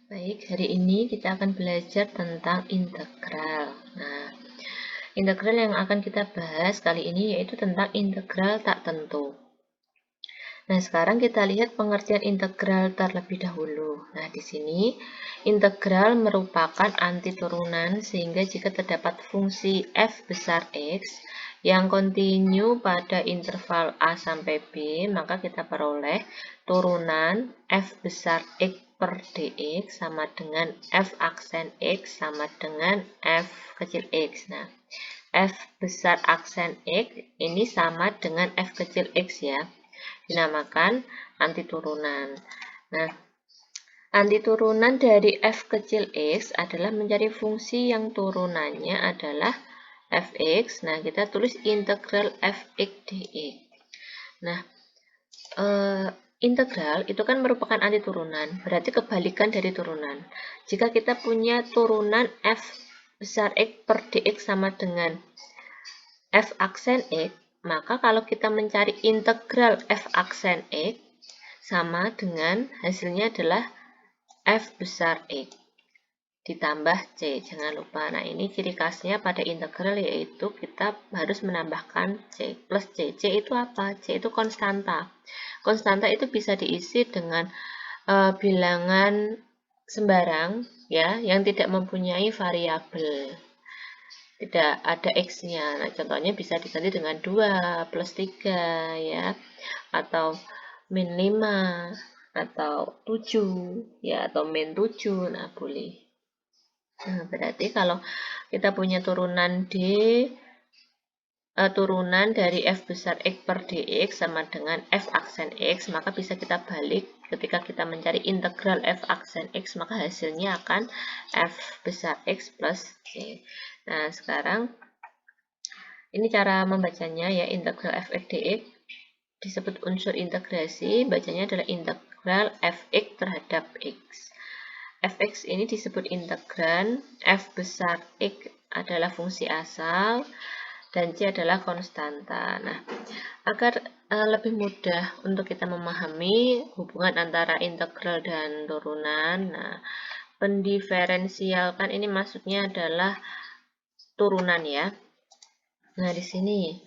Baik, hari ini kita akan belajar tentang integral. Nah, integral yang akan kita bahas kali ini yaitu tentang integral tak tentu. Nah, sekarang kita lihat pengertian integral terlebih dahulu. Nah, di sini integral merupakan antiturunan sehingga jika terdapat fungsi f besar x yang kontinu pada interval a sampai b, maka kita peroleh turunan f besar x per dx sama dengan f aksen x sama dengan f kecil x. Nah, f besar aksen x ini sama dengan f kecil x ya, dinamakan antiturunan. Nah, antiturunan dari f kecil x adalah mencari fungsi yang turunannya adalah fx. Nah, kita tulis integral fx dx. Nah, integral itu kan merupakan antiturunan, berarti kebalikan dari turunan. Jika kita punya turunan f besar x per dx sama dengan f aksen x, maka kalau kita mencari integral f aksen x, sama dengan hasilnya adalah f besar x ditambah c. Jangan lupa. Nah, ini ciri khasnya pada integral yaitu kita harus menambahkan c plus c. C itu apa? C itu konstanta. Konstanta itu bisa diisi dengan bilangan sembarang ya, yang tidak mempunyai variabel. Tidak ada x-nya. Nah, contohnya bisa diganti dengan 2 plus 3 ya, atau min 5 atau 7 ya, atau min 7. Nah, boleh. Nah, berarti kalau kita punya turunan dari f besar x per dx sama dengan f aksen x, maka bisa kita balik ketika kita mencari integral f aksen x, maka hasilnya akan f besar x plus c. Nah, sekarang ini cara membacanya ya, integral fx dx disebut unsur integrasi, bacanya adalah integral fx terhadap x. Fx ini disebut integran, f besar x adalah fungsi asal, dan c adalah konstanta. Nah, agar lebih mudah untuk kita memahami hubungan antara integral dan turunan, nah, pendiferensialkan ini maksudnya adalah turunan ya. Nah, di sini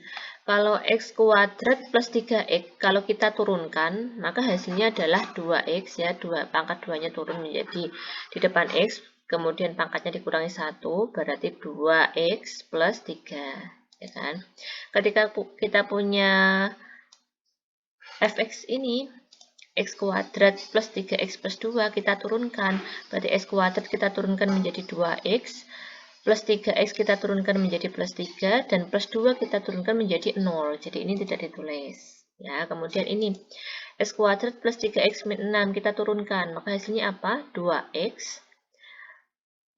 kalau x kuadrat plus 3x, kalau kita turunkan, maka hasilnya adalah 2x ya, pangkat 2-nya turun menjadi di depan x, kemudian pangkatnya dikurangi 1, berarti 2x plus 3, ya kan? Ketika kita punya fx ini, x kuadrat plus 3x plus 2, kita turunkan, berarti x kuadrat kita turunkan menjadi 2x, plus 3x kita turunkan menjadi plus 3, dan plus 2 kita turunkan menjadi 0. Jadi ini tidak ditulis. Ya, kemudian ini x kuadrat plus 3x min 6 kita turunkan, maka hasilnya apa? 2x.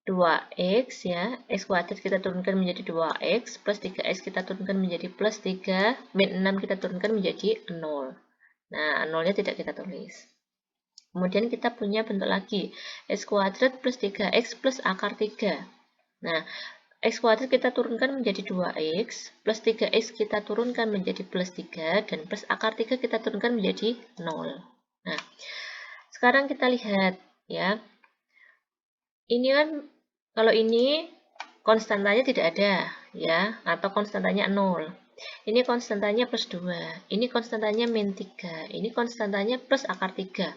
2x ya, x kuadrat kita turunkan menjadi 2x, plus 3x kita turunkan menjadi plus 3, min 6 kita turunkan menjadi 0. Nah, 0-nya tidak kita tulis. Kemudian kita punya bentuk lagi, x kuadrat plus 3x plus akar 3. Nah, x kuadrat kita turunkan menjadi 2x, plus 3x kita turunkan menjadi plus 3, dan plus akar 3 kita turunkan menjadi 0. Nah, sekarang kita lihat ya. Ini kan, kalau ini konstantanya tidak ada ya, atau konstantanya 0. Ini konstantanya plus 2, ini konstantanya min 3, ini konstantanya plus akar 3.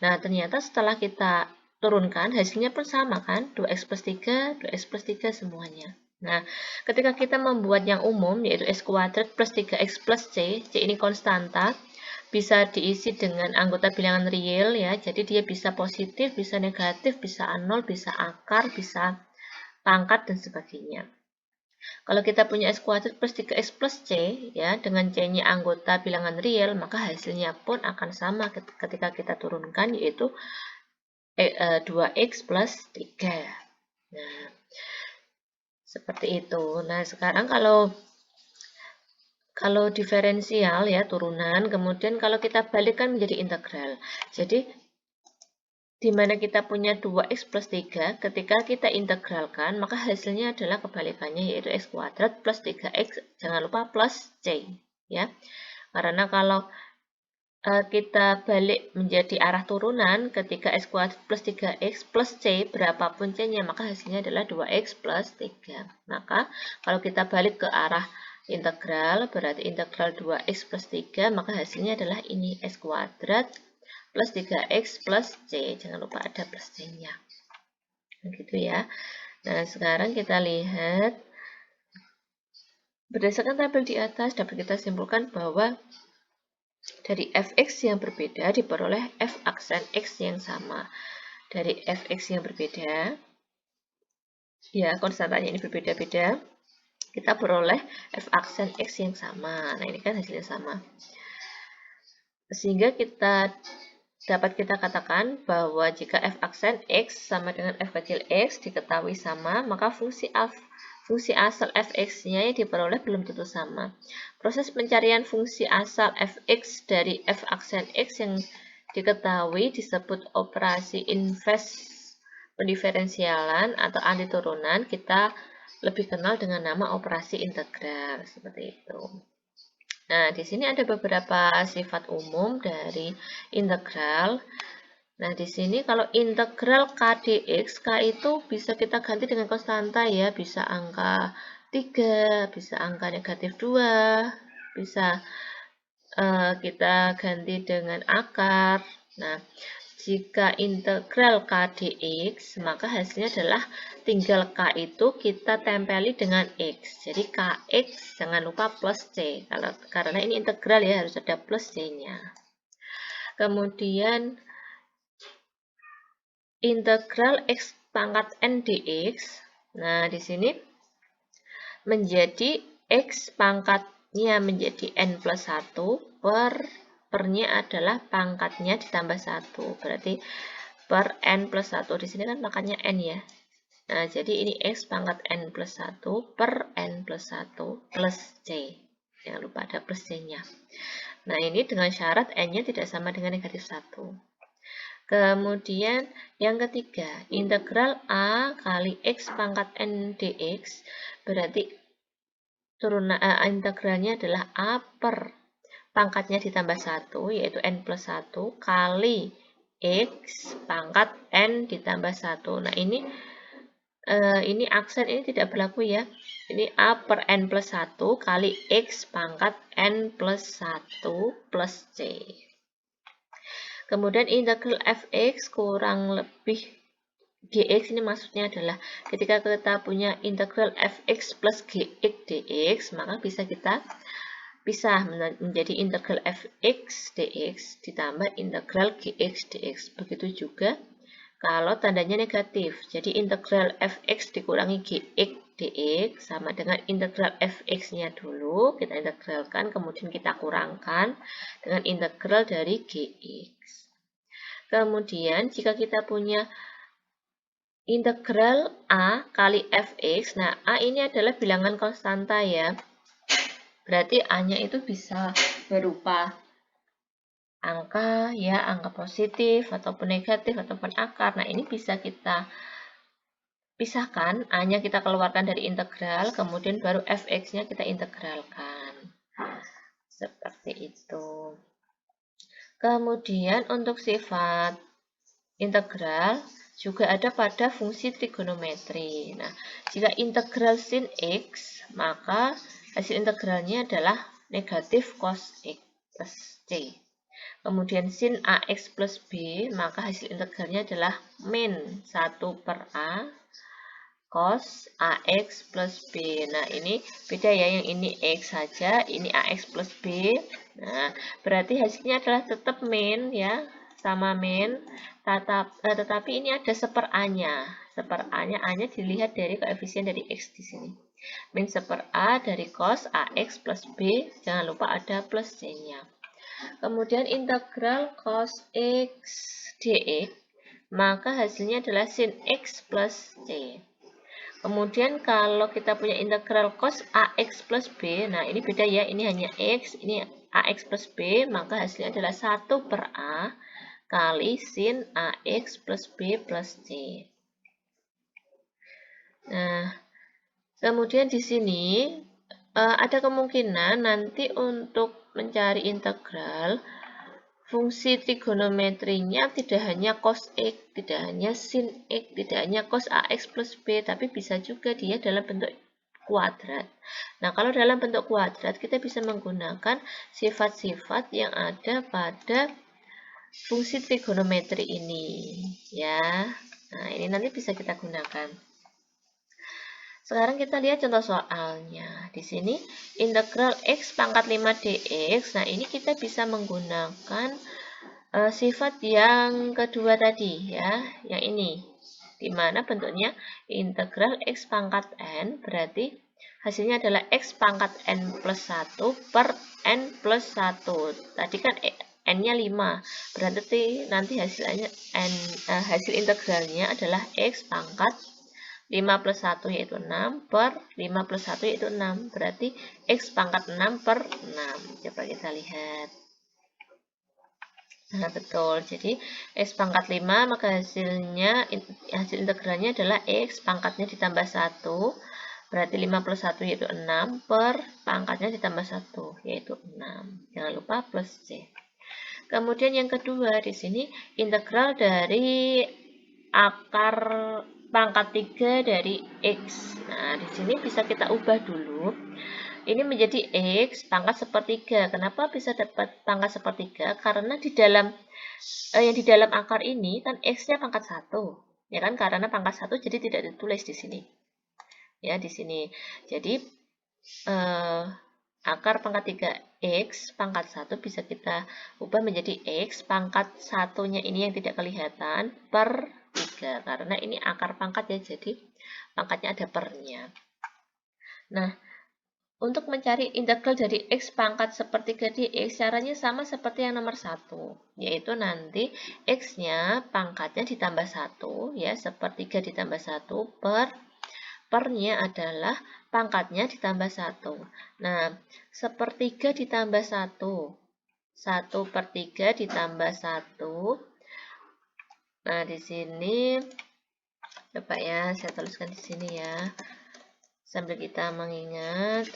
Nah, ternyata setelah kita turunkan, hasilnya pun sama kan? 2x plus 3, 2x plus 3 semuanya. Nah, ketika kita membuat yang umum, yaitu x kuadrat plus 3x plus c, c ini konstanta, bisa diisi dengan anggota bilangan real ya, jadi dia bisa positif, bisa negatif, bisa nol, bisa akar, bisa pangkat, dan sebagainya. Kalau kita punya x kuadrat plus 3x plus c, ya, dengan c-nya anggota bilangan real, maka hasilnya pun akan sama ketika kita turunkan, yaitu 2x plus 3. Nah, seperti itu. Nah, sekarang kalau diferensial ya, turunan, kemudian kalau kita balikkan menjadi integral. Jadi, di mana kita punya 2x plus 3, ketika kita integralkan, maka hasilnya adalah kebalikannya, yaitu x kuadrat plus 3x, jangan lupa plus c. Ya. Karena kalau kita balik menjadi arah turunan ketika x kuadrat plus 3x plus c, berapapun c-nya, maka hasilnya adalah 2x plus 3. Maka kalau kita balik ke arah integral, berarti integral 2x plus 3, maka hasilnya adalah ini x kuadrat plus 3x plus c. Jangan lupa ada plus c-nya. Begitu ya. Nah, sekarang kita lihat. Berdasarkan tabel di atas, dapat kita simpulkan bahwa dari fx yang berbeda diperoleh f aksen x yang sama. Dari fx yang berbeda, ya konstantanya ini berbeda-beda, kita peroleh f aksen x yang sama. Nah, ini kan hasilnya sama. Sehingga dapat kita katakan bahwa jika f aksen x sama dengan f kecil x diketahui sama, maka fungsi asal fx-nya yang diperoleh belum tentu sama. Proses pencarian fungsi asal fx dari f aksen x yang diketahui disebut operasi inverse pendiferensialan atau antiturunan. Kita lebih kenal dengan nama operasi integral, seperti itu. Nah, di sini ada beberapa sifat umum dari integral. Nah, di sini kalau integral k dx, k itu bisa kita ganti dengan konstanta ya, bisa angka 3, bisa angka negatif 2, bisa kita ganti dengan akar. Nah, jika integral k dx, maka hasilnya adalah tinggal k itu kita tempeli dengan x. Jadi kx jangan lupa plus c. Karena ini integral ya, harus ada plus c-nya. Kemudian integral x pangkat n dx. Nah, di sini menjadi x pangkatnya menjadi n plus 1 pernya adalah pangkatnya ditambah 1. Berarti per n plus 1. Di sini kan pangkatnya n ya. Nah, jadi ini x pangkat n plus 1 per n plus 1 plus c. Jangan lupa ada plus c-nya. Nah, ini dengan syarat n-nya tidak sama dengan negatif 1. Kemudian yang ketiga, integral a kali x pangkat n dx, berarti integralnya adalah a per pangkatnya ditambah 1, yaitu n plus 1, kali x pangkat n ditambah 1. Nah, ini aksen ini tidak berlaku ya. Ini a per n plus 1 kali x pangkat n plus 1 plus c. Kemudian integral fx kurang lebih gx, ini maksudnya adalah ketika kita punya integral fx plus gx dx, maka bisa kita pisah menjadi integral fx dx ditambah integral gx dx. Begitu juga kalau tandanya negatif. Jadi integral fx dikurangi gx dx sama dengan integral fx-nya dulu kita integralkan, kemudian kita kurangkan dengan integral dari gx. Kemudian jika kita punya integral a kali fx, nah a ini adalah bilangan konstanta ya. Berarti a-nya itu bisa berupa angka ya, angka positif ataupun negatif ataupun akar. Nah, ini bisa kita pisahkan, a-nya kita keluarkan dari integral, kemudian baru fx-nya kita integralkan. Seperti itu. Kemudian untuk sifat integral juga ada pada fungsi trigonometri. Nah, jika integral sin x, maka hasil integralnya adalah negatif cos x plus c. Kemudian sin ax plus b, maka hasil integralnya adalah min 1 per a cos ax plus b. Nah, ini beda ya, yang ini x saja, ini ax plus b. Nah, berarti hasilnya adalah tetap min ya, sama min, tetapi ini ada seper a-nya. Seper a-nya dilihat dari koefisien dari x di sini. Min seper a dari cos ax plus b, jangan lupa ada plus c-nya. Kemudian integral cos x dx, maka hasilnya adalah sin x plus c. Kemudian kalau kita punya integral cos ax plus b, nah ini beda ya, ini hanya x, ini ax plus b, maka hasilnya adalah 1 per a kali sin ax plus b plus c. Nah, kemudian di sini ada kemungkinan nanti untuk mencari integral, fungsi trigonometrinya tidak hanya cos X, tidak hanya sin X, tidak hanya cos AX plus B, tapi bisa juga dia dalam bentuk kuadrat. Nah, kalau dalam bentuk kuadrat, kita bisa menggunakan sifat-sifat yang ada pada fungsi trigonometri ini, ya. Nah, ini nanti bisa kita gunakan. Sekarang kita lihat contoh soalnya. Di sini integral X pangkat 5 dx. Nah, ini kita bisa menggunakan sifat yang kedua tadi, ya, yang ini. Di mana bentuknya integral X pangkat N, berarti hasilnya adalah X pangkat N plus 1 per N plus 1. Tadi kan N-nya 5, berarti nanti hasilnya hasil integralnya adalah X pangkat 5 plus 1 yaitu 6 per 5 plus 1 yaitu 6. Berarti X pangkat 6 per 6. Coba kita lihat. Nah, betul. Jadi, X pangkat 5, maka hasil integralnya adalah X pangkatnya ditambah 1. Berarti 5 plus 1 yaitu 6 per pangkatnya ditambah 1 yaitu 6. Jangan lupa plus C. Kemudian yang kedua, di sini integral dari akar pangkat 3 dari X. Nah, di sini bisa kita ubah dulu. Ini menjadi X pangkat sepertiga. Kenapa bisa dapat pangkat sepertiga? Karena di dalam yang di dalam akar ini kan X-nya pangkat 1. Ya kan? Karena pangkat 1 jadi tidak ditulis di sini. Ya, di sini. Jadi akar pangkat 3X pangkat 1 bisa kita ubah menjadi X pangkat 1-nya ini yang tidak kelihatan per 3. Karena ini akar pangkat ya, jadi pangkatnya ada pernya. Nah, untuk mencari integral dari X pangkat sepertiga dx, caranya sama seperti yang nomor 1. Yaitu nanti X-nya pangkatnya ditambah 1, ya, sepertiga ditambah 1 pernya adalah pangkatnya ditambah 1. Nah, sepertiga ditambah 1. 1 per 3 ditambah 1. Nah, di sini, coba ya, saya tuliskan di sini ya. Sambil kita mengingat.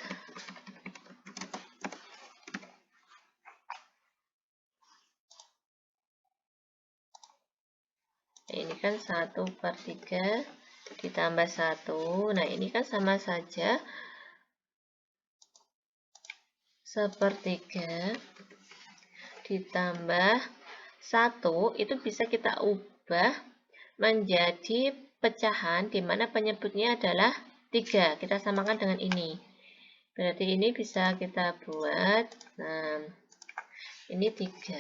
Ini kan 1 per 3 ditambah 1. Nah, ini kan sama saja sepertiga ditambah 1. Itu bisa kita ubah menjadi pecahan di mana penyebutnya adalah 3. Kita samakan dengan ini. Berarti ini bisa kita buat, nah, ini 3.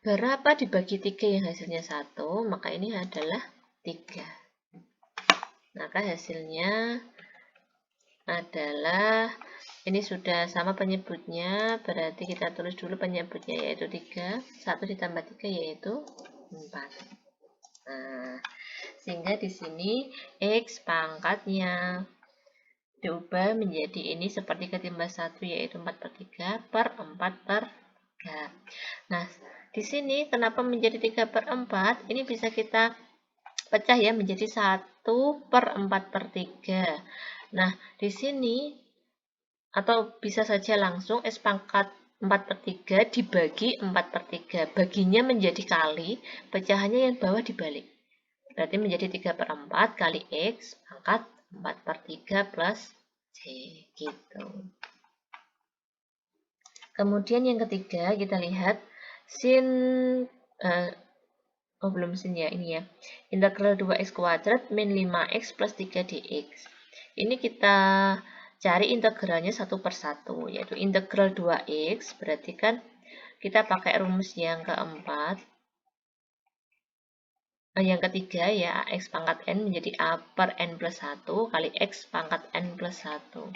Berapa dibagi 3 yang hasilnya 1? Maka ini adalah 3. Maka hasilnya adalah, ini sudah sama penyebutnya, berarti kita tulis dulu penyebutnya yaitu 3. 1 ditambah 3 yaitu 4. Nah, sehingga di sini X pangkatnya diubah menjadi ini sepertiga tambah 1 yaitu 4 per 3 per 4 per 3. Nah, di sini kenapa menjadi 3 per 4? Ini bisa kita pecah ya menjadi 1 per 4 per 3. Nah, di sini atau bisa saja langsung S pangkat 4 per 3 dibagi 4 per 3. Baginya menjadi kali, pecahannya yang bawah dibalik. Berarti menjadi 3 per 4 kali X pangkat 4 per 3 plus C. Gitu. Kemudian yang ketiga kita lihat sin, belum sin ya, ini ya. Integral 2x kuadrat min 5x plus 3 dx. Ini kita cari integralnya satu per satu, yaitu integral 2x, berarti kan kita pakai rumus yang keempat. Yang ketiga ya, x pangkat n menjadi a per n plus 1 kali x pangkat n plus 1.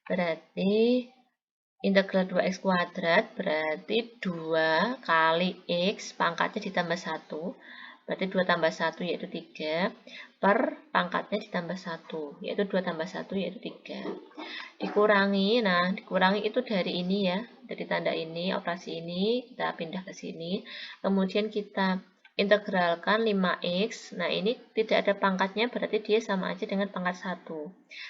Berarti integral 2x kuadrat berarti 2 kali x pangkatnya ditambah 1. Berarti 2 tambah 1 yaitu 3 per pangkatnya ditambah 1. Yaitu 2 tambah 1 yaitu 3. Dikurangi, nah dikurangi itu dari ini ya. Dari tanda ini, operasi ini, kita pindah ke sini. Kemudian kita integralkan 5x. Nah ini tidak ada pangkatnya, berarti dia sama aja dengan pangkat 1.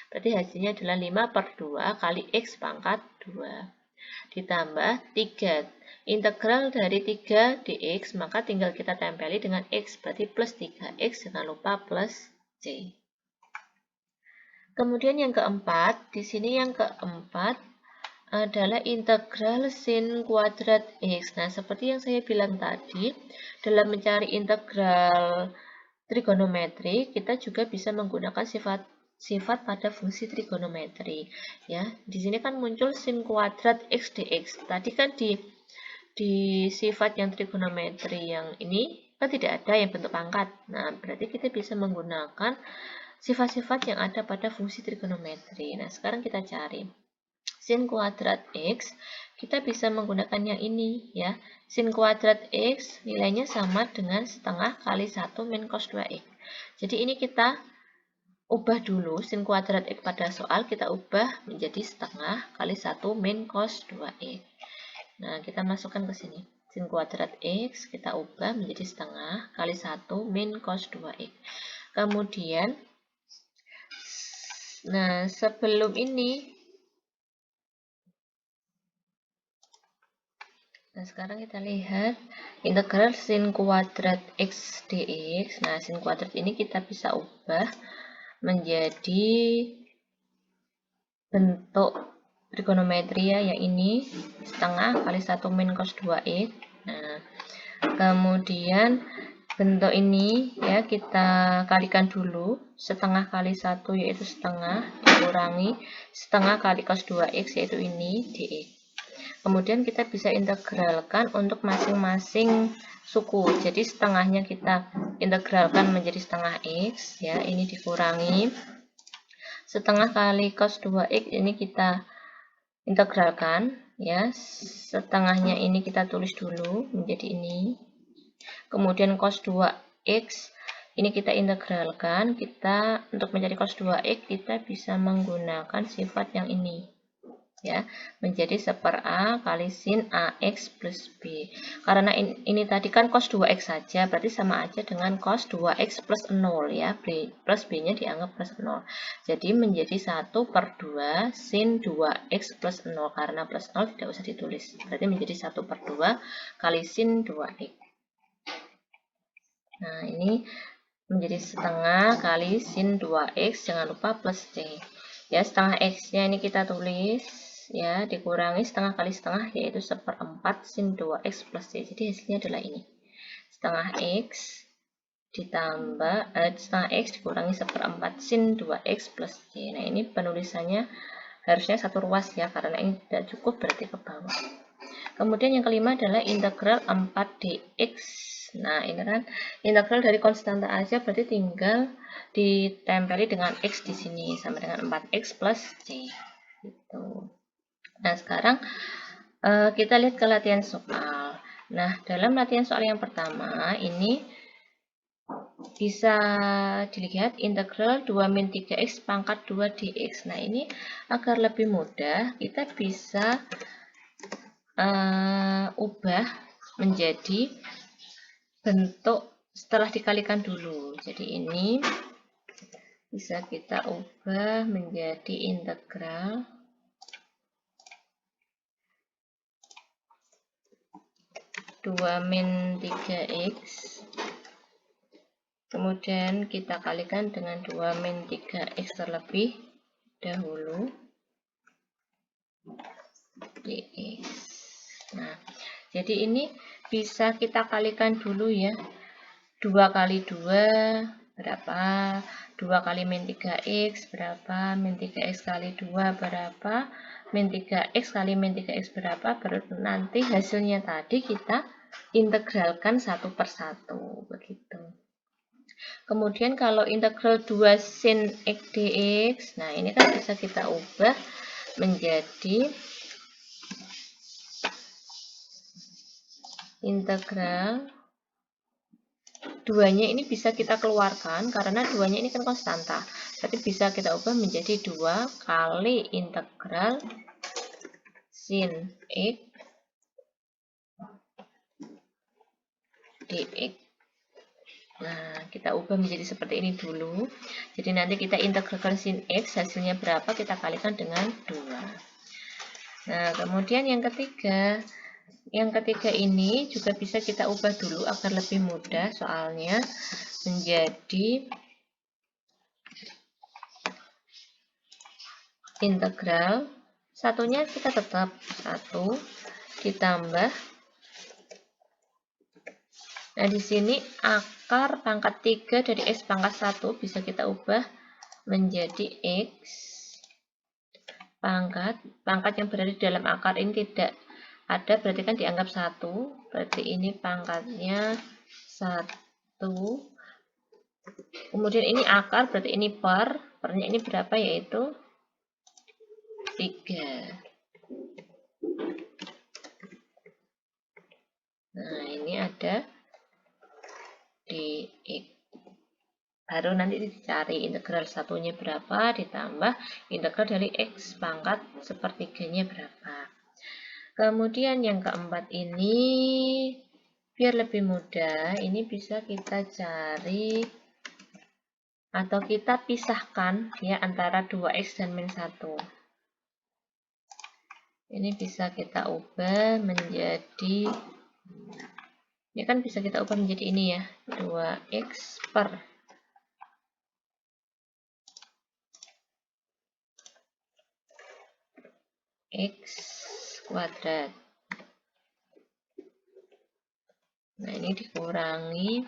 Berarti hasilnya adalah 5 per 2 kali x pangkat 2. Ditambah 3. integral dari 3 dx, maka tinggal kita tempeli dengan x, berarti plus 3x, jangan lupa plus c. Kemudian yang keempat, di sini yang keempat adalah integral sin kuadrat x. Nah, seperti yang saya bilang tadi, dalam mencari integral trigonometri, kita juga bisa menggunakan sifat pada fungsi trigonometri. Ya, di sini kan muncul sin kuadrat x dx. Tadi kan di sifat yang trigonometri yang ini kan tidak ada yang bentuk pangkat. Nah, berarti kita bisa menggunakan sifat-sifat yang ada pada fungsi trigonometri. Nah, sekarang kita cari sin kuadrat x, kita bisa menggunakan yang ini ya. Sin kuadrat x nilainya sama dengan setengah kali 1 min cos 2x. Jadi ini kita ubah dulu sin kuadrat x pada soal, kita ubah menjadi setengah kali 1 min cos 2x. Nah, kita masukkan ke sini. Sin kuadrat x kita ubah menjadi setengah kali 1 min cos 2x. Kemudian, nah sebelum ini, nah sekarang kita lihat integral sin kuadrat x dx. Nah, sin kuadrat ini kita bisa ubah menjadi bentuk trigonometri ya, yang ini setengah kali 1 min cos 2x. Nah, kemudian bentuk ini ya kita kalikan dulu, setengah kali 1 yaitu setengah dikurangi setengah kali cos 2x yaitu ini dx. Kemudian kita bisa integralkan untuk masing-masing suku. Jadi setengahnya kita integralkan menjadi setengah x ya, ini dikurangi setengah kali cos 2x, ini kita integralkan ya. Setengahnya ini kita tulis dulu menjadi ini. Kemudian cos 2x ini kita integralkan. Kita untuk mencari cos 2x kita bisa menggunakan sifat yang ini ya, menjadi 1/a kali sin ax plus b. Karena ini tadi kan cos 2x saja, berarti sama aja dengan cos 2x plus 0 ya, plus b-nya dianggap plus 0. Jadi menjadi 1/2 sin 2x plus 0, karena plus 0 tidak usah ditulis. Berarti menjadi 1/2 kali sin 2x. Nah, ini menjadi setengah kali sin 2x, jangan lupa plus c. Ya, setengah x-nya ini kita tulis ya, dikurangi setengah kali setengah yaitu 1/4 sin 2x plus c. Jadi hasilnya adalah ini. Setengah x ditambah setengah x dikurangi 1/4 sin 2x plus c. Nah, ini penulisannya harusnya satu ruas ya, karena ini tidak cukup berarti ke bawah. Kemudian yang kelima adalah integral 4 dx. Nah, ini kan integral dari konstanta aja, berarti tinggal ditempeli dengan x di sini sama dengan 4x plus c. Gitu. Nah, sekarang kita lihat ke latihan soal. Nah, dalam latihan soal yang pertama ini bisa dilihat integral 2 min 3x pangkat 2 dx. Nah, ini agar lebih mudah kita bisa ubah menjadi bentuk setelah dikalikan dulu. Jadi ini bisa kita ubah menjadi integral 2 min 3x, kemudian kita kalikan dengan 2 min 3x terlebih dahulu dx. Nah, jadi ini bisa kita kalikan dulu ya. 2 kali 2 berapa? 2 kali min 3x berapa? Min 3x kali 2 berapa? Min 3x kali min 3x berapa? Baru nanti hasilnya tadi kita integralkan satu per satu, begitu. Kemudian kalau integral 2 sin x dx, nah ini kan bisa kita ubah menjadi integral 2-nya ini bisa kita keluarkan karena 2-nya ini kan konstanta. Berarti bisa kita ubah menjadi 2 kali integral sin x dx. Nah, kita ubah menjadi seperti ini dulu. Jadi nanti kita integralkan sin x, hasilnya berapa kita kalikan dengan 2. Nah, kemudian yang ketiga, Yang ketiga ini juga bisa kita ubah dulu agar lebih mudah soalnya menjadi integral. Satunya kita tetap 1 ditambah. Nah, di sini akar pangkat 3 dari X pangkat 1 bisa kita ubah menjadi X pangkat yang berada di dalam akar ini tidak ada, berarti kan dianggap 1, berarti ini pangkatnya 1, kemudian ini akar, berarti ini pernya ini berapa, yaitu 3. Nah, ini ada di X. Baru nanti dicari integral satunya berapa, ditambah integral dari X pangkat sepertiganya berapa. Kemudian yang keempat ini, biar lebih mudah, ini bisa kita cari atau kita pisahkan ya antara 2X dan min 1. Ini bisa kita ubah menjadi, ini kan bisa kita ubah menjadi ini ya, 2X per X kuadrat. Nah, ini dikurangi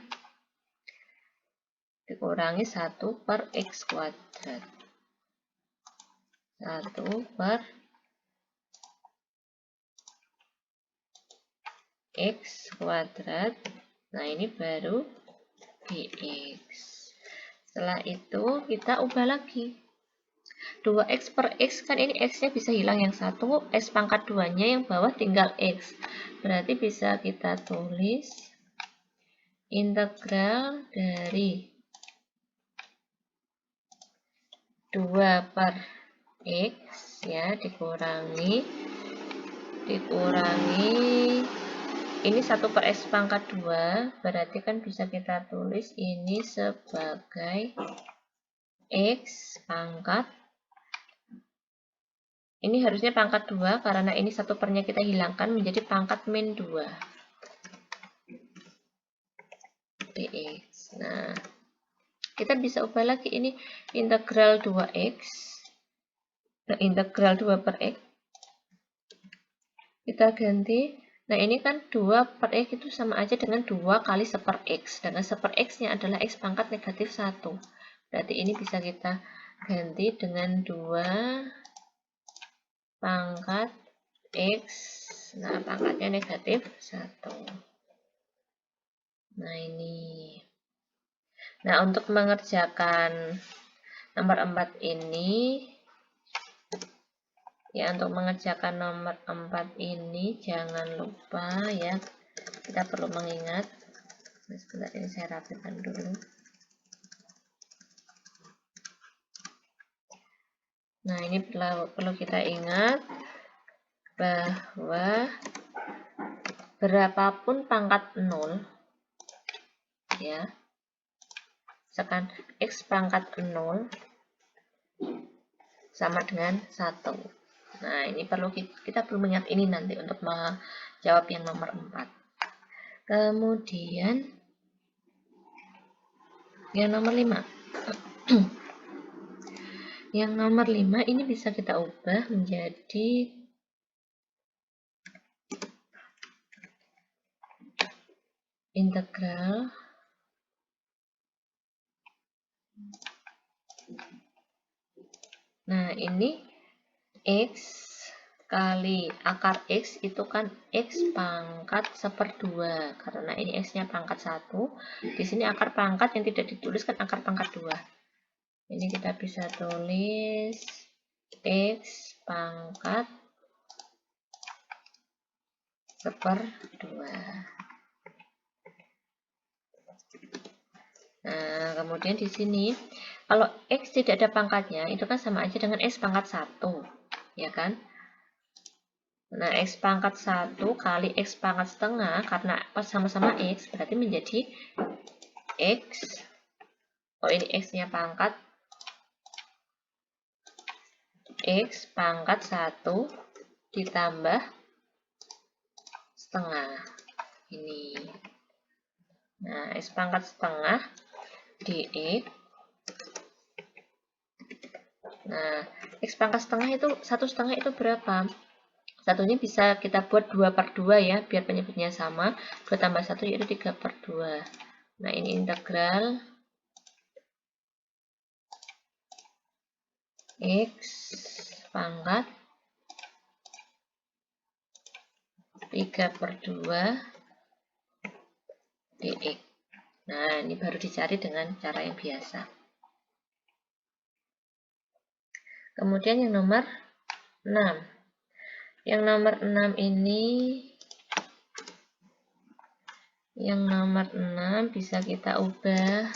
1 per X kuadrat. 1 per X kuadrat. Nah, ini baru dx. Setelah itu kita ubah lagi. 2x per x, kan ini x-nya bisa hilang yang satu, x pangkat 2-nya yang bawah tinggal x. Berarti bisa kita tulis integral dari 2 per x ya dikurangi ini 1 per x pangkat 2, berarti kan bisa kita tulis ini sebagai x pangkat, ini harusnya pangkat 2 karena ini 1 pernya kita hilangkan menjadi pangkat min 2 dx. Nah, kita bisa ubah lagi ini integral 2x, integral 2 per x kita ganti. Nah, ini kan 2 per x itu sama aja dengan 2 kali 1 per x, dan 1 per x-nya adalah x pangkat negatif 1. Berarti ini bisa kita ganti dengan 2 pangkat X, nah pangkatnya negatif 1. Nah, ini. Nah, untuk mengerjakan nomor 4 ini, ya untuk mengerjakan nomor 4 ini, jangan lupa ya, kita perlu mengingat, sebentar ini saya rapikan dulu. Nah, ini perlu kita ingat bahwa berapapun pangkat 0 ya, misalkan x pangkat 0 sama dengan 1. Nah, ini kita perlu mengingat ini nanti untuk menjawab yang nomor 4. Kemudian yang nomor 5. Yang nomor 5 ini bisa kita ubah menjadi integral nah ini x kali akar x itu kan x pangkat 1/2 karena ini x-nya pangkat 1. Di sini akar pangkat yang tidak ditulis kan akar pangkat 2. Ini kita bisa tulis x pangkat 1/2. Nah, kemudian di sini kalau x tidak ada pangkatnya itu kan sama aja dengan x pangkat 1, ya kan? Nah, x pangkat 1 kali x pangkat setengah, karena pas sama-sama x berarti menjadi x, oh ini x-nya pangkat x pangkat 1 ditambah setengah ini. Nah, X pangkat setengah dx. Nah, X pangkat setengah itu 1/2 itu berapa? Satunya bisa kita buat 2/2 ya, biar penyebutnya sama. 2 tambah 1 yaitu 3/2. Nah, ini integral X pangkat 3/2 dx. Nah, ini baru dicari dengan cara yang biasa. Kemudian yang nomor 6. Yang nomor 6 ini, yang nomor 6 bisa kita ubah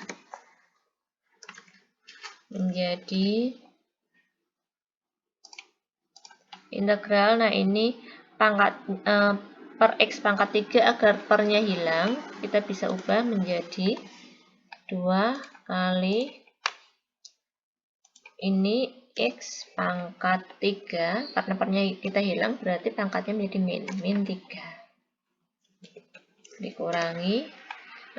menjadi integral. Nah, ini pangkat per X pangkat 3 agar pernya hilang, kita bisa ubah menjadi 2 kali ini X pangkat 3, karena pernya kita hilang berarti pangkatnya menjadi min 3 dikurangi,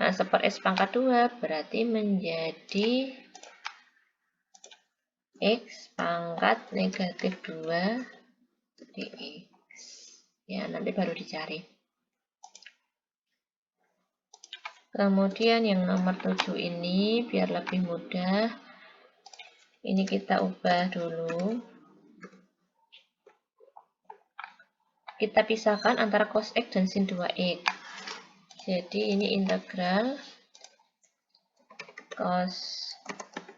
nah 1/X pangkat 2 berarti menjadi X pangkat negatif 2 dx. Ya, nanti baru dicari. Kemudian yang nomor 7 ini biar lebih mudah, ini kita ubah dulu. Kita pisahkan antara cos X dan sin 2X. Jadi ini integral cos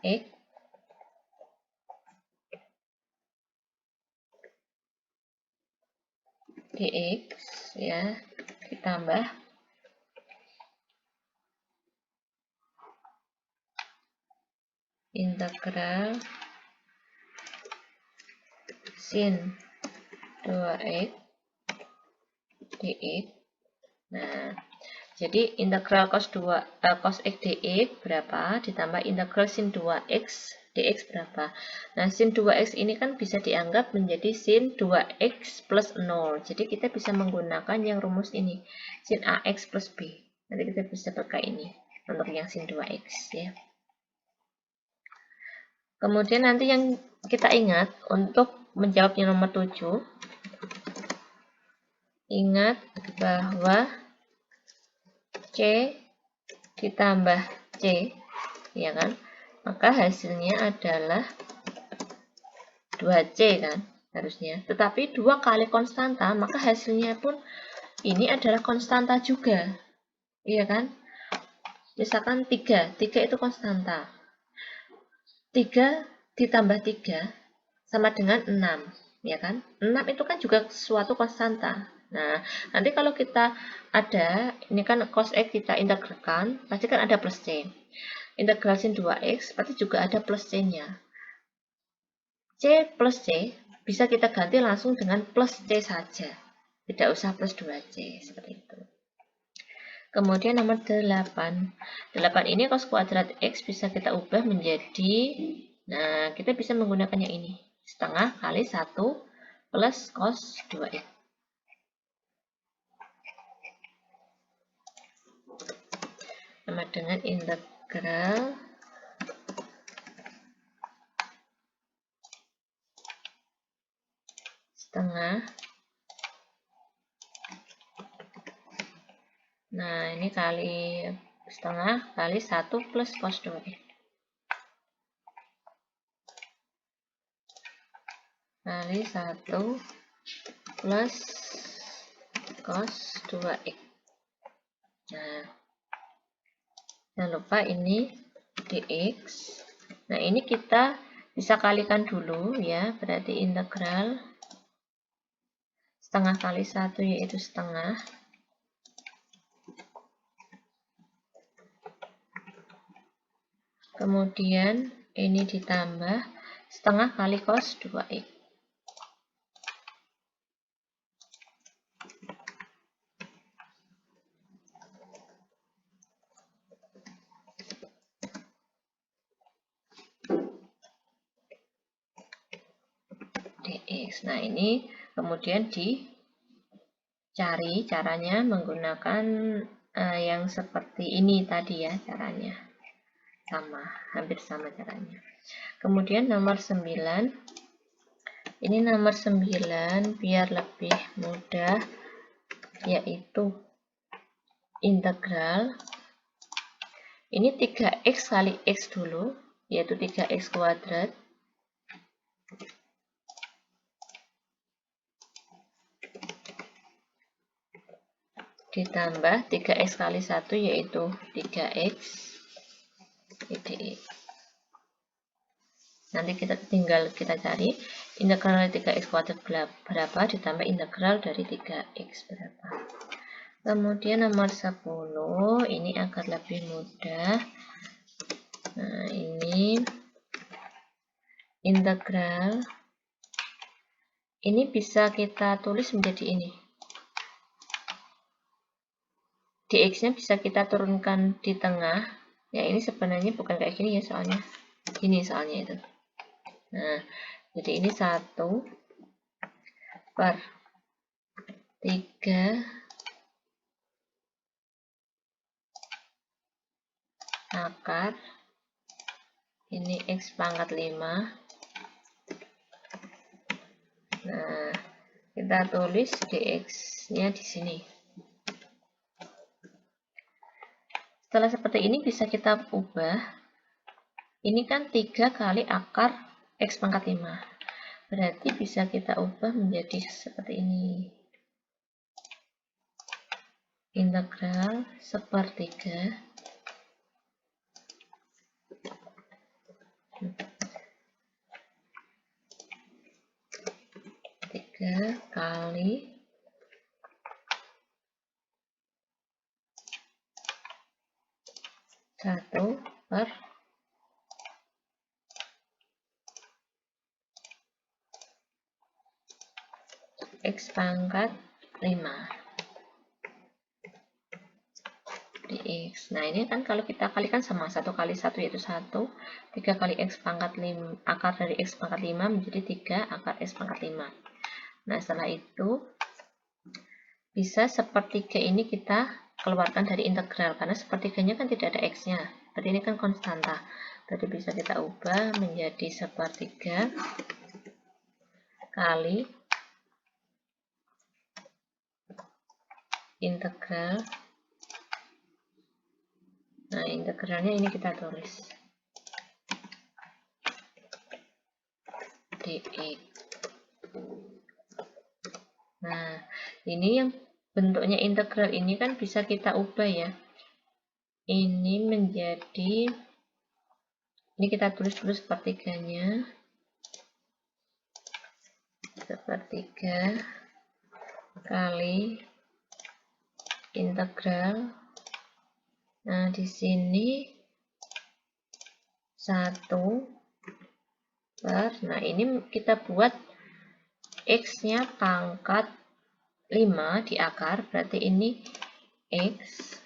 X dx ya, ditambah integral sin 2x dx. Nah, jadi integral cos X dx berapa ditambah integral sin 2x dx berapa. Nah, sin 2x ini kan bisa dianggap menjadi sin 2x plus 0. Jadi kita bisa menggunakan yang rumus ini, sin ax plus b. Nanti kita bisa pakai ini untuk yang sin 2x ya. Kemudian nanti yang kita ingat untuk menjawab yang nomor 7, ingat bahwa C ditambah C, ya kan? Maka hasilnya adalah 2C kan, harusnya. Tetapi 2 kali konstanta, maka hasilnya pun ini adalah konstanta juga. Iya kan? Misalkan 3 itu konstanta. 3 ditambah 3 sama dengan 6, ya kan? 6 itu kan juga suatu konstanta. Nah, nanti kalau kita ada, ini kan cos X kita integralkan, pasti kan ada plus C. Integral sin 2X, pasti juga ada plus C-nya. C plus C bisa kita ganti langsung dengan plus C saja. Tidak usah plus 2C, seperti itu. Kemudian nomor 8. 8 ini cos kuadrat X bisa kita ubah menjadi, nah kita bisa menggunakannya ini. Setengah kali 1 plus cos 2X. Sama dengan integral setengah. Nah, ini kali setengah kali 1 plus cos 2X. Kali 1 plus cos 2X. Nah, jangan lupa ini dx. Nah, ini kita bisa kalikan dulu ya, berarti integral setengah kali 1 yaitu setengah. Kemudian ini ditambah setengah kali cos 2x. dx. Nah, ini kemudian dicari cari caranya menggunakan yang seperti ini tadi ya, caranya sama, hampir sama caranya. Kemudian nomor 9, ini nomor 9 biar lebih mudah, yaitu integral ini 3x kali x dulu, yaitu 3x kuadrat ditambah 3x kali 1 yaitu 3x dx. Nanti tinggal kita cari integral dari 3x kuadrat berapa ditambah integral dari 3x berapa. Kemudian nomor 10 ini agar lebih mudah. Nah, ini integral ini bisa kita tulis menjadi ini. Dx-nya bisa kita turunkan di tengah. Ya, ini sebenarnya bukan kayak gini ya soalnya. Gini soalnya itu. Nah, jadi ini 1 per 3 akar ini x pangkat 5. Nah, kita tulis dx-nya di sini. Setelah seperti ini bisa kita ubah. Ini kan 3 kali akar x pangkat 5. Berarti bisa kita ubah menjadi seperti ini. Integral 1/3 3 kali satu per x pangkat 5 dx. Nah, ini kan kalau kita kalikan sama 1 kali 1 yaitu 1, 3 kali x pangkat 5, akar dari x pangkat 5 menjadi 3 akar x pangkat 5. Nah, setelah itu bisa sepertiga ini kita keluarkan dari integral, karena sepertiganya kan tidak ada x-nya. Berarti ini kan konstanta. Berarti bisa kita ubah menjadi sepertiga kali integral. Nah, integralnya ini kita tulis dx. Nah, ini yang bentuknya integral ini kan bisa kita ubah ya. Ini menjadi, ini kita tulis dulu sepertiganya. Sepertiga kali integral. Nah, di sini 1 per, nah ini kita buat x-nya pangkat 5 di akar, berarti ini x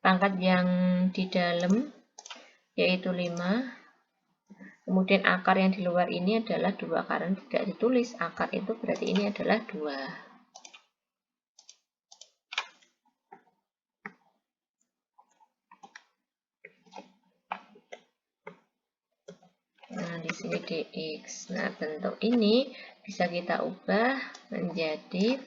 pangkat yang di dalam yaitu 5, kemudian akar yang di luar ini adalah 2 karena tidak ditulis akar itu, berarti ini adalah 2. Nah, di sini dx. Nah, bentuk ini bisa kita ubah menjadi,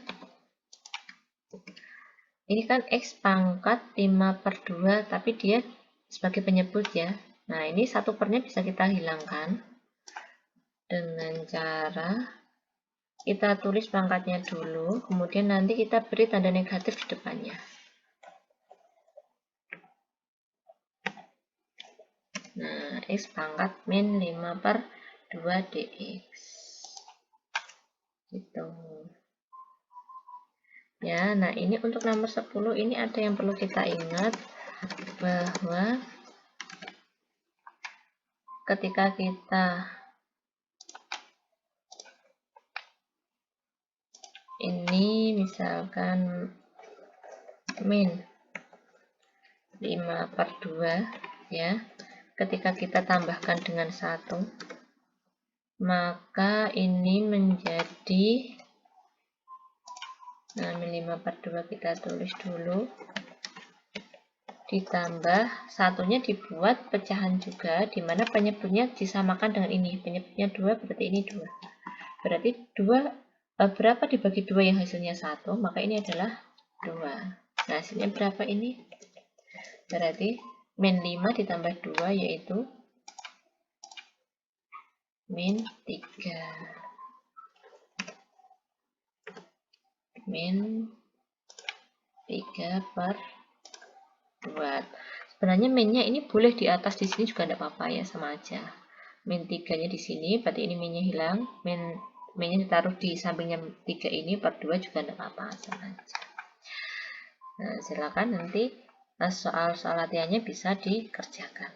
ini kan x pangkat 5/2, tapi dia sebagai penyebut ya. Nah, ini 1 pernya bisa kita hilangkan dengan cara kita tulis pangkatnya dulu, kemudian nanti kita beri tanda negatif di depannya. Nah, x pangkat min 5/2 dx. Gitu. Ya, nah ini untuk nomor 10 ini ada yang perlu kita ingat, bahwa ketika kita ini misalkan min 5/2 ya, ketika kita tambahkan dengan 1, maka ini menjadi Nah, min 5 per 2 kita tulis dulu. Ditambah satunya dibuat pecahan juga, dimana penyebutnya disamakan dengan ini. Penyebutnya 2 berarti ini 2. Berarti 2 berapa dibagi 2 yang hasilnya 1, maka ini adalah 2. Nah, hasilnya berapa ini? Berarti min 5 ditambah 2 yaitu min 3. Min 3 per 2. Sebenarnya minnya ini boleh di atas di sini juga tidak apa-apa ya, sama aja. Min 3-nya di sini, berarti ini minnya hilang. Minnya ditaruh di sampingnya 3 ini per 2 juga tidak apa-apa, sama aja. Nah, silakan nanti soal-soal latihannya bisa dikerjakan.